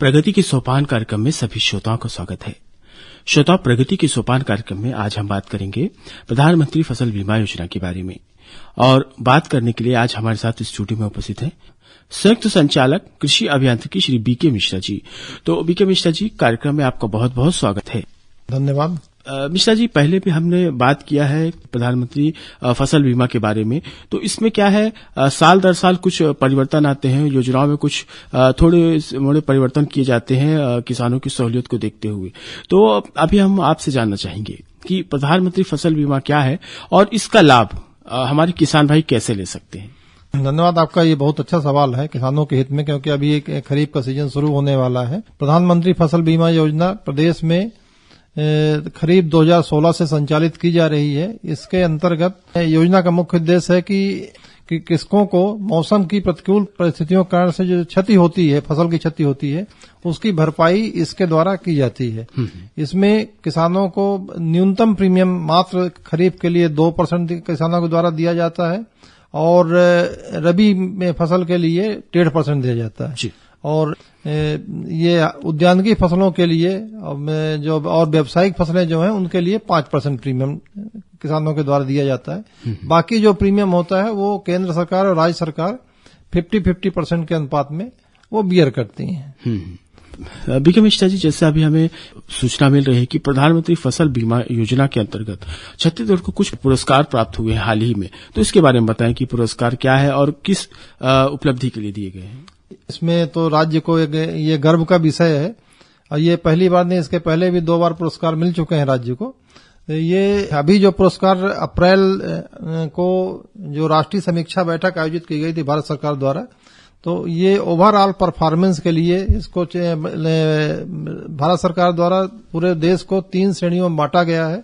प्रगति के सोपान कार्यक्रम में सभी श्रोताओं का स्वागत है। श्रोता, प्रगति के सोपान कार्यक्रम में आज हम बात करेंगे प्रधानमंत्री फसल बीमा योजना के बारे में। और बात करने के लिए आज हमारे साथ स्टूडियो में उपस्थित हैं संयुक्त संचालक कृषि अभियांत्रिकी श्री बीके मिश्रा जी। तो बीके मिश्रा जी, कार्यक्रम में आपका बहुत बहुत स्वागत है। धन्यवाद। मिश्रा जी, पहले भी हमने बात किया है प्रधानमंत्री फसल बीमा के बारे में। तो इसमें क्या है, साल दर साल कुछ परिवर्तन आते हैं, योजनाओं में कुछ थोड़े मोड़े परिवर्तन किए जाते हैं किसानों की सहूलियत को देखते हुए। तो अभी हम आपसे जानना चाहेंगे कि प्रधानमंत्री फसल बीमा क्या है और इसका लाभ हमारे किसान भाई कैसे ले सकते हैं। धन्यवाद। आपका ये बहुत अच्छा सवाल है किसानों के हित में, क्योंकि अभी एक खरीफ का सीजन शुरू होने वाला है। प्रधानमंत्री फसल बीमा योजना प्रदेश में खरीफ 2016 से संचालित की जा रही है। इसके अंतर्गत योजना का मुख्य उद्देश्य है कि कृषकों को मौसम की प्रतिकूल परिस्थितियों के कारण से जो क्षति होती है, फसल की क्षति होती है, उसकी भरपाई इसके द्वारा की जाती है। इसमें किसानों को न्यूनतम प्रीमियम मात्र खरीफ के लिए 2% किसानों के द्वारा दिया जाता है और रबी में फसल के लिए 1.5% दिया जाता है। और ये उद्यानिकी फसलों के लिए जो और व्यावसायिक फसलें जो हैं उनके लिए 5% प्रीमियम किसानों के द्वारा दिया जाता है। बाकी जो प्रीमियम होता है वो केंद्र सरकार और राज्य सरकार 50-50% के अनुपात में वो बियर करती हैं। बीके मिश्रा जी, जैसे अभी हमें सूचना मिल रही है कि प्रधानमंत्री फसल बीमा योजना के अंतर्गत छत्तीसगढ़ को कुछ पुरस्कार प्राप्त हुए हैं हाल ही में। तो इसके बारे में बताएं कि पुरस्कार क्या है और किस उपलब्धि के लिए दिए गए हैं। इसमें तो राज्य को ये गर्व का विषय है और ये पहली बार नहीं, इसके पहले भी 2 बार पुरस्कार मिल चुके हैं राज्य को। ये अभी जो पुरस्कार अप्रैल को जो राष्ट्रीय समीक्षा बैठक आयोजित की गई थी भारत सरकार द्वारा, तो ये ओवरऑल परफॉर्मेंस के लिए इसको भारत सरकार द्वारा पूरे देश को 3 श्रेणियों में बांटा गया है।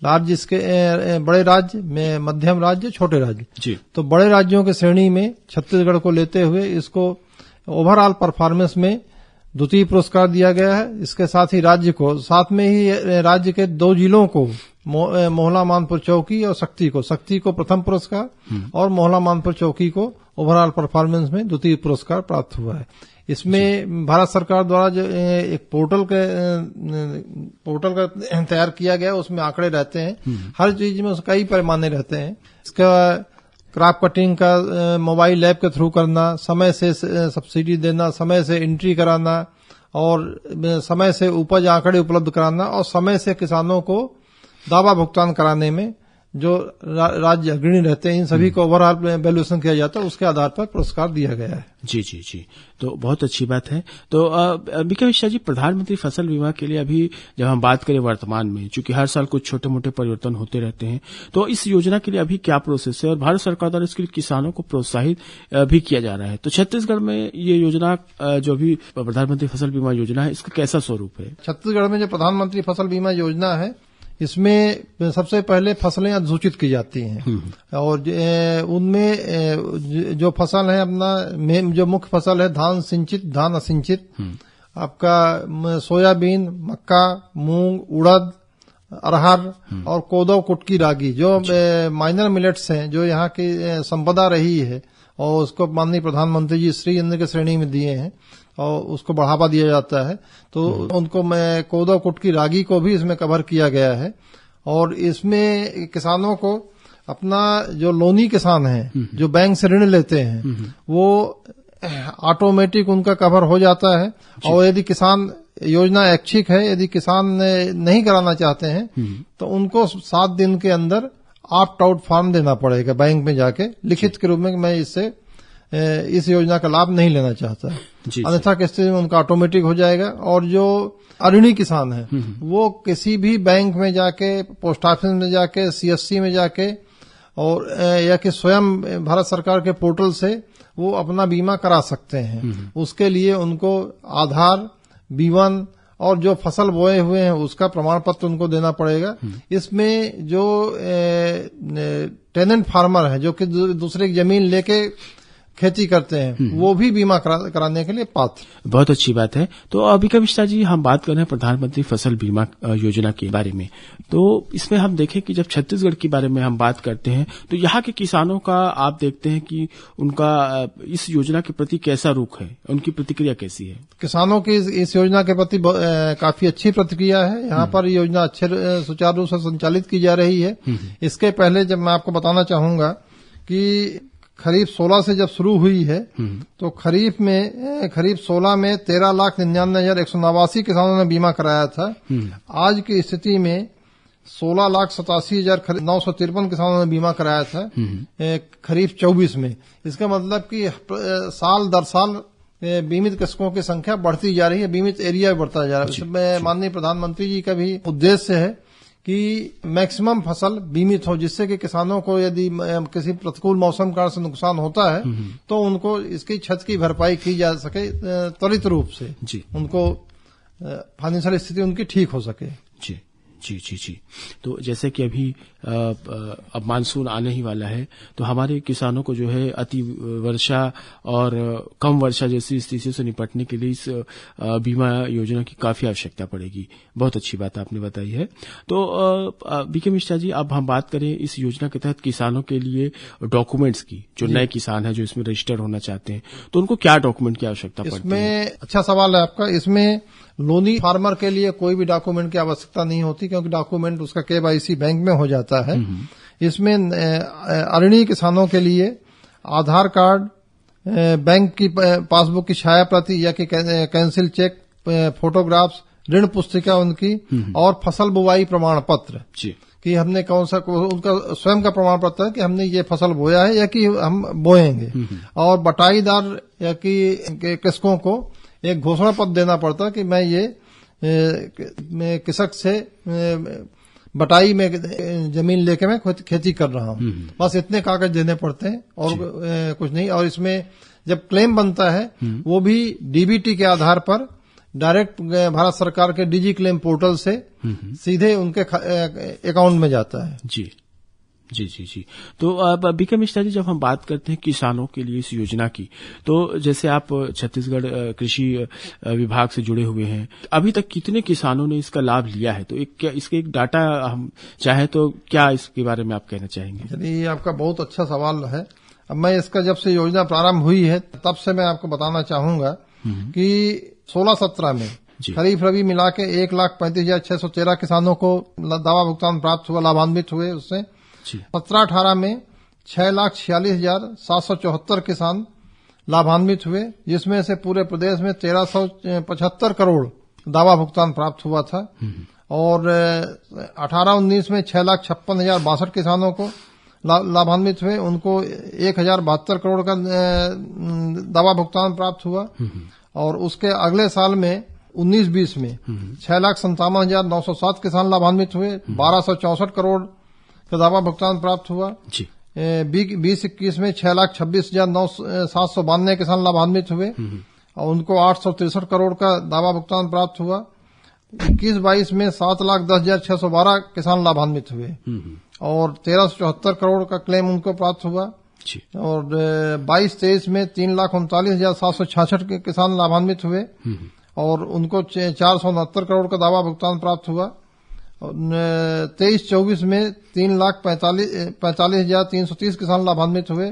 राज्य इसके बड़े राज्य में, मध्यम राज्य, छोटे राज्य। तो बड़े राज्यों की श्रेणी में छत्तीसगढ़ को लेते हुए इसको ओवरऑल परफॉर्मेंस में द्वितीय पुरस्कार दिया गया है। इसके साथ ही राज्य को, साथ में ही राज्य के 2 जिलों को, मोहला मानपुर चौकी और शक्ति को प्रथम पुरस्कार और मोहला मानपुर चौकी को ओवरऑल परफॉर्मेंस में द्वितीय पुरस्कार प्राप्त हुआ है। इसमें भारत सरकार द्वारा जो एक पोर्टल का तैयार किया गया, उसमें आंकड़े रहते हैं, हर चीज में कई पैमाने रहते हैं। इसका क्रॉप कटिंग का मोबाइल ऐप के थ्रू करना, समय से सब्सिडी देना, समय से एंट्री कराना और समय से उपज आंकड़े उपलब्ध कराना और समय से किसानों को दावा भुगतान कराने में जो राज्य अग्रणी रहते हैं, इन सभी को ओवरऑल वैल्यूएशन किया जाता है। उसके आधार पर पुरस्कार दिया गया है। जी, तो बहुत अच्छी बात है। तो बीके मिश्रा जी, प्रधानमंत्री फसल बीमा के लिए अभी जब हम बात करें वर्तमान में, चूंकि हर साल कुछ छोटे मोटे परिवर्तन होते रहते हैं, तो इस योजना के लिए अभी क्या प्रोसेस है और भारत सरकार द्वारा इसके लिए किसानों को प्रोत्साहित भी किया जा रहा है। तो छत्तीसगढ़ में ये योजना जो भी प्रधानमंत्री फसल बीमा योजना है, इसका कैसा स्वरूप है? छत्तीसगढ़ में जो प्रधानमंत्री फसल बीमा योजना है, इसमें सबसे पहले फसलें अधिसूचित की जाती हैं और उनमें जो फसल है अपना, जो मुख्य फसल है धान सिंचित, धान असिंचित, आपका सोयाबीन, मक्का, मूंग, उड़द, अरहर और कोदो, कुटकी, रागी, जो माइनर मिलेट्स हैं, जो यहाँ की संपदा रही है और उसको माननीय प्रधानमंत्री जी श्री अन्न की श्रेणी में दिए हैं और उसको बढ़ावा दिया जाता है। तो उनको मैं कोदो, कुटकी, रागी को भी इसमें कवर किया गया है। और इसमें किसानों को अपना जो लोनी किसान हैं, जो बैंक से ऋण लेते हैं, वो ऑटोमेटिक उनका कवर हो जाता है। और यदि किसान योजना ऐच्छिक है, यदि किसान नहीं कराना चाहते हैं तो उनको 7 दिन के अंदर ऑप्ट आउट फॉर्म देना पड़ेगा बैंक में जाके, लिखित के रूप में, मैं इस योजना का लाभ नहीं लेना चाहता, अन्यथा की स्थिति में उनका ऑटोमेटिक हो जाएगा। और जो अऋणी किसान है वो किसी भी बैंक में जाके, पोस्ट ऑफिस में जाके, सीएससी में जाके और या कि स्वयं भारत सरकार के पोर्टल से वो अपना बीमा करा सकते हैं। उसके लिए उनको आधार, B1 और जो फसल बोए हुए हैं उसका प्रमाण पत्र उनको देना पड़ेगा। इसमें जो टेनेंट फार्मर है, जो कि दूसरे की जमीन लेके खेती करते हैं वो भी बीमा कराने के लिए पात्र। बहुत अच्छी बात है। तो अबिका मिश्रा जी, हम बात कर रहे हैं प्रधानमंत्री फसल बीमा योजना के बारे में। तो इसमें हम देखें कि जब छत्तीसगढ़ के बारे में हम बात करते हैं तो यहाँ के किसानों का आप देखते हैं कि उनका इस योजना के प्रति कैसा रुख है, उनकी प्रतिक्रिया कैसी है? किसानों की इस योजना के प्रति काफी अच्छी प्रतिक्रिया है। यहाँ पर योजना अच्छे सुचारू रूप से संचालित की जा रही है। इसके पहले जब मैं आपको बताना चाहूंगा कि खरीफ 16 से जब शुरू हुई है तो खरीफ 16 में 13,99,189 किसानों ने बीमा कराया था। आज की स्थिति में 16,87,953 किसानों ने बीमा कराया था खरीफ 24 में। इसका मतलब कि साल दर साल बीमित कृषकों की संख्या बढ़ती जा रही है, बीमित एरिया बढ़ता जा रहा है। इसमें माननीय प्रधानमंत्री जी का भी उद्देश्य है कि मैक्सिमम फसल बीमित हो, जिससे कि किसानों को यदि किसी प्रतिकूल मौसम कारण से नुकसान होता है तो उनको इसकी क्षति की भरपाई की जा सके त्वरित रूप से जी, उनको फाइनेंशियल स्थिति उनकी ठीक हो सके। जी जी जी जी। तो जैसे कि अभी अब मानसून आने ही वाला है तो हमारे किसानों को जो है अति वर्षा और कम वर्षा जैसी स्थितियों से निपटने के लिए इस बीमा योजना की काफी आवश्यकता पड़ेगी। बहुत अच्छी बात आपने बताई है। तो बीके मिश्रा जी, अब हम बात करें इस योजना के तहत किसानों के लिए डॉक्यूमेंट्स की। जो नए किसान है जो इसमें रजिस्टर होना चाहते हैं तो उनको क्या डॉक्यूमेंट की आवश्यकता पड़ती है? इसमें अच्छा सवाल है आपका। इसमें लोनी फार्मर के लिए कोई भी डॉक्यूमेंट की आवश्यकता नहीं होती, क्योंकि डॉक्यूमेंट उसका KYC बैंक में हो जाता है। इसमें अरणीय किसानों के लिए आधार कार्ड, बैंक की पासबुक की छाया प्रति या कि कैंसिल चेक, फोटोग्राफ्स, ऋण पुस्तिका उनकी और फसल बुवाई प्रमाण पत्र कि हमने कौन सा, उनका स्वयं का प्रमाण पत्र है कि हमने ये फसल बोया है या कि हम बोएंगे। और बटाईदार या कि कृषकों को एक घोषणा पत्र देना पड़ता है कि मैं ये कृषक से बटाई में जमीन लेके मैं खेती कर रहा हूँ। बस इतने कागज देने पड़ते हैं और कुछ नहीं। और इसमें जब क्लेम बनता है वो भी डीबीटी के आधार पर डायरेक्ट भारत सरकार के डीजी क्लेम पोर्टल से सीधे उनके अकाउंट में जाता है। जी जी जी जी। तो अब बीके मिश्रा जी, जब हम बात करते हैं किसानों के लिए इस योजना की, तो जैसे आप छत्तीसगढ़ कृषि विभाग से जुड़े हुए हैं, अभी तक कितने किसानों ने इसका लाभ लिया है? तो इसके एक डाटा हम चाहे तो क्या इसके बारे में आप कहना चाहेंगे? चलिए, आपका बहुत अच्छा सवाल है। अब मैं इसका जब से योजना प्रारंभ हुई है तब से मैं आपको बताना चाहूंगा कि 16-17 में खरीफ रबी मिला के 1,35,613 किसानों को दावा भुगतान प्राप्त हुआ, लाभान्वित हुए उससे। 17-18 में 6,46,774 किसान लाभान्वित हुए, जिसमें से पूरे प्रदेश में 1,375 करोड़ दावा भुगतान प्राप्त हुआ था। और 18-19 में 6,56,062 किसानों को लाभान्वित हुए, उनको 1,072 करोड़ का दावा भुगतान प्राप्त हुआ। और उसके अगले साल में 19-20 में 6,57,907 किसान लाभान्वित हुए, 1,264 करोड़ का दावा भुगतान प्राप्त हुआ। 20-21 में 6,26,792 किसान लाभान्वित हुए और उनको 863 करोड़ का दावा भुगतान प्राप्त हुआ। 21-22 में 7,10,612 किसान लाभान्वित हुए और 1,374 करोड़ का क्लेम उनको प्राप्त हुआ। और 22-23 में 3,39,766 किसान लाभान्वित हुए और उनको 469 करोड़ का दावा भुगतान प्राप्त हुआ। 23-24 में 3,45,330 किसान लाभान्वित हुए,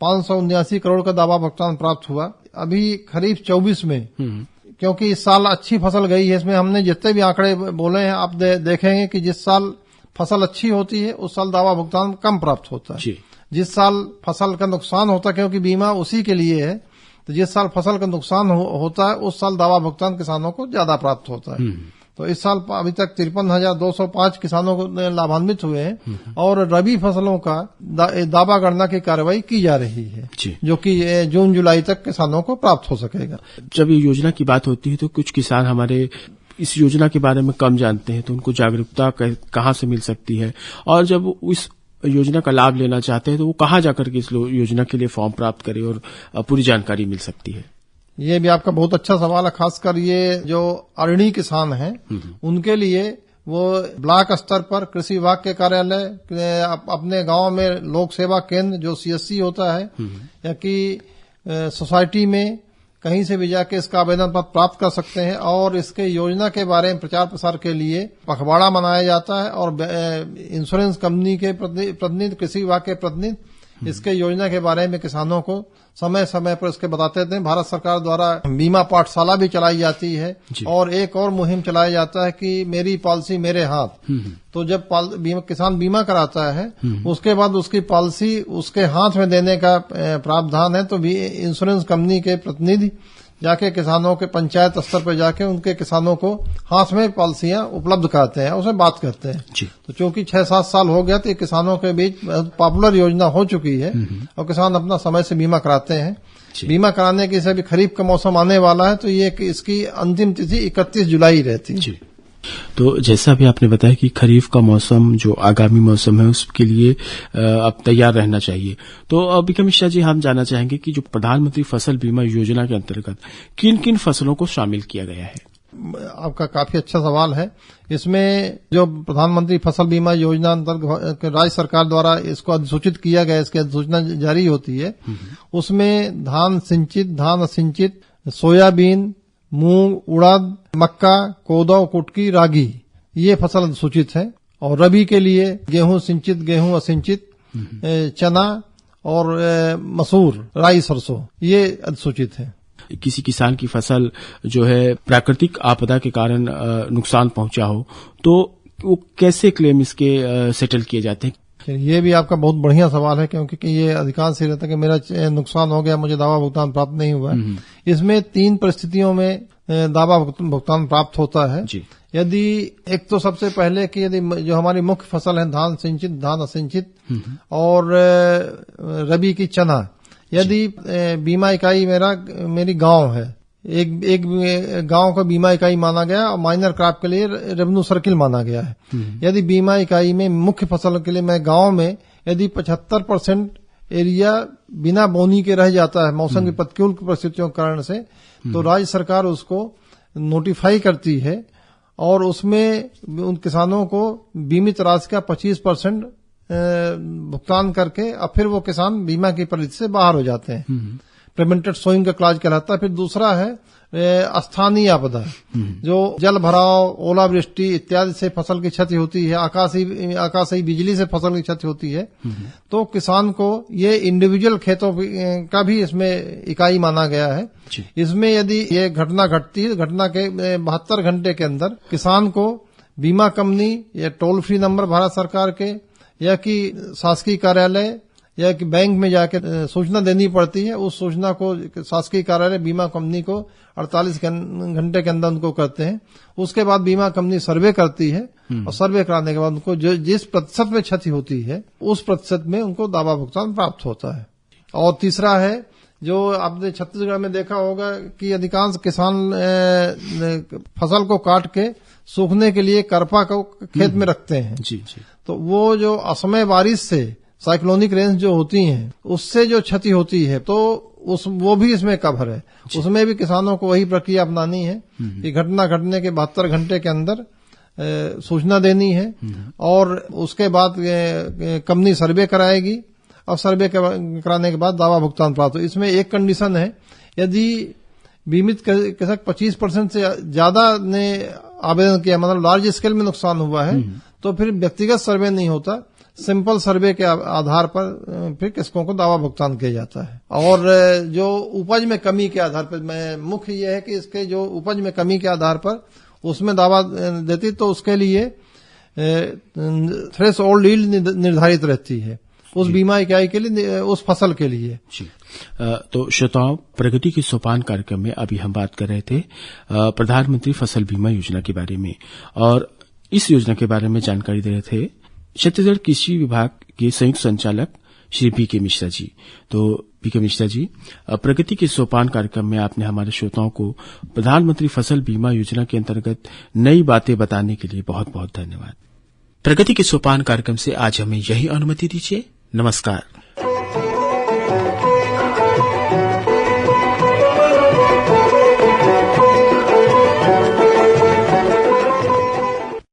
579 करोड़ का दावा भुगतान प्राप्त हुआ। अभी खरीफ 24 में, क्योंकि इस साल अच्छी फसल गई है, इसमें हमने जितने भी आंकड़े बोले हैं आप देखेंगे कि जिस साल फसल अच्छी होती है उस साल दावा भुगतान कम प्राप्त होता है। जिस साल फसल का नुकसान होता है, क्योंकि बीमा उसी के लिए है, तो जिस साल फसल का नुकसान होता है उस साल दावा भुगतान किसानों को ज्यादा प्राप्त होता है। तो इस साल अभी तक 53,205 किसानों को लाभान्वित हुए हैं और रबी फसलों का दावा गणना की कार्रवाई की जा रही है, जो कि जून जुलाई तक किसानों को प्राप्त हो सकेगा। जब ये योजना की बात होती है तो कुछ किसान हमारे इस योजना के बारे में कम जानते हैं, तो उनको जागरूकता कहाँ से मिल सकती है? और जब इस योजना का लाभ लेना चाहते हैं तो वो कहाँ जाकर के इस योजना के लिए फॉर्म प्राप्त करें और पूरी जानकारी मिल सकती है? ये भी आपका बहुत अच्छा सवाल है। खासकर ये जो अरणीय किसान हैं उनके लिए वो ब्लॉक स्तर पर कृषि विभाग के कार्यालय, अपने गांव में लोक सेवा केंद्र जो CSC होता है, या कि सोसाइटी में कहीं से भी जाके इसका आवेदन पत्र प्राप्त कर सकते हैं और इसके योजना के बारे में प्रचार प्रसार के लिए पखवाड़ा मनाया जाता है और इंश्योरेंस कंपनी के प्रतिनिधि, कृषि विभाग के प्रतिनिधि इसके योजना के बारे में किसानों को समय समय पर इसके बताते थे। भारत सरकार द्वारा बीमा पाठशाला भी चलाई जाती है और एक और मुहिम चलाया जाता है कि मेरी पॉलिसी मेरे हाथ। तो जब किसान बीमा कराता है उसके बाद उसकी पॉलिसी उसके हाथ में देने का प्रावधान है। तो इंश्योरेंस कंपनी के प्रतिनिधि जाके किसानों के पंचायत स्तर पर जाके उनके किसानों को हाथ में पॉलिसियां उपलब्ध कराते हैं, उसमें बात करते हैं। तो चूंकि 6-7 साल हो गया तो ये किसानों के बीच पॉपुलर योजना हो चुकी है और किसान अपना समय से बीमा कराते हैं। बीमा कराने की से भी खरीफ का मौसम आने वाला है तो ये इसकी अंतिम तिथि 31 जुलाई रहती है। तो जैसा भी आपने बताया कि खरीफ का मौसम जो आगामी मौसम है उसके लिए अब तैयार रहना चाहिए। तो विक्रम मिश्रा जी, हम जानना चाहेंगे कि जो प्रधानमंत्री फसल बीमा योजना के अंतर्गत किन किन फसलों को शामिल किया गया है? आपका काफी अच्छा सवाल है। इसमें जो प्रधानमंत्री फसल बीमा योजना अंतर्गत राज्य सरकार द्वारा इसको अधिसूचित किया गया, इसकी अधिसूचना जारी होती है, उसमें धान सिंचित, धान असिंचित, सोयाबीन, मूंग, उड़द, मक्का, कोदो, कुटकी, रागी ये फसल अधिसूचित है। और रबी के लिए गेहूं सिंचित, गेहूं असिंचित, चना और मसूर, राई, सरसों ये अधिसूचित है। किसी किसान की फसल जो है प्राकृतिक आपदा के कारण नुकसान पहुंचा हो तो वो कैसे क्लेम इसके सेटल किए जाते हैं? ये भी आपका बहुत बढ़िया सवाल है क्योंकि ये अधिकांश ही रहता है कि मेरा नुकसान हो गया, मुझे दावा भुगतान प्राप्त नहीं हुआ है। इसमें 3 परिस्थितियों में दावा भुगतान प्राप्त होता है। यदि एक तो सबसे पहले कि यदि जो हमारी मुख्य फसल है धान सिंचित, धान असिंचित और रबी की चना, यदि बीमा इकाई मेरी गांव है, एक गांव को बीमा इकाई माना गया और माइनर क्रॉप के लिए रेवेन्यू सर्किल माना गया है। यदि बीमा इकाई में मुख्य फसल के लिए मैं गांव में यदि 75% एरिया बिना बोनी के रह जाता है मौसम की प्रतिकूल परिस्थितियों के कारण से, तो राज्य सरकार उसको नोटिफाई करती है और उसमें उन किसानों को बीमित राशि का 25% भुगतान करके और फिर वो किसान बीमा की पॉलिसी से बाहर हो जाते हैं। प्रिवेंटेड सोइंग का क्लॉज कहलाता है। फिर दूसरा है स्थानीय आपदा, जो जल भराव, ओलावृष्टि इत्यादि से फसल की क्षति होती है, आकाशीय बिजली से फसल की क्षति होती है, तो किसान को ये इंडिविजुअल खेतों का भी इसमें इकाई माना गया है। इसमें यदि ये घटना घटती है, घटना के 72 घंटे के अंदर किसान को बीमा कंपनी या टोल फ्री नंबर भारत सरकार के या कि शासकीय कार्यालय या कि बैंक में जाके सूचना देनी पड़ती है। उस सूचना को शासकीय कार्यालय बीमा कंपनी को 48 घंटे के अंदर उनको करते हैं। उसके बाद बीमा कंपनी सर्वे करती है और सर्वे कराने के बाद उनको जिस प्रतिशत में क्षति होती है उस प्रतिशत में उनको दावा भुगतान प्राप्त होता है। और तीसरा है जो आपने छत्तीसगढ़ में देखा होगा कि अधिकांश किसान फसल को काट के सूखने के लिए करपा को खेत में रखते हैं। तो वो जो असमय बारिश से साइक्लोनिक रेंज जो होती हैं उससे जो क्षति होती है तो वो भी इसमें कवर है। उसमें भी किसानों को वही प्रक्रिया अपनानी है कि घटना घटने के 72 घंटे के अंदर सूचना देनी है और उसके बाद कंपनी सर्वे कराएगी और सर्वे कराने के बाद दावा भुगतान प्राप्त हो। इसमें एक कंडीशन है, यदि बीमित कृषक 25% से ज्यादा ने आवेदन किया, मतलब लार्ज स्केल में नुकसान हुआ है, तो फिर व्यक्तिगत सर्वे नहीं होता, सिंपल सर्वे के आधार पर फिर किसकों को दावा भुगतान किया जाता है। और जो उपज में कमी के आधार पर मुख्य ये है कि इसके जो उपज में कमी के आधार पर उसमें दावा देती तो उसके लिए थ्रेशोल्ड यील्ड निर्धारित रहती है उस बीमा इकाई के लिए, उस फसल के लिए। तो श्रोताओं, प्रगति के सोपान कार्यक्रम में अभी हम बात कर रहे थे प्रधानमंत्री फसल बीमा योजना के बारे में और इस योजना के बारे में जानकारी दे रहे थे छत्तीसगढ़ कृषि विभाग के संयुक्त संचालक श्री पी.के. मिश्रा जी। तो पी.के. मिश्रा जी, प्रगति के सोपान कार्यक्रम में आपने हमारे श्रोताओं को प्रधानमंत्री फसल बीमा योजना के अंतर्गत नई बातें बताने के लिए बहुत बहुत धन्यवाद। प्रगति के सोपान कार्यक्रम से आज हमें यही अनुमति दीजिए। नमस्कार।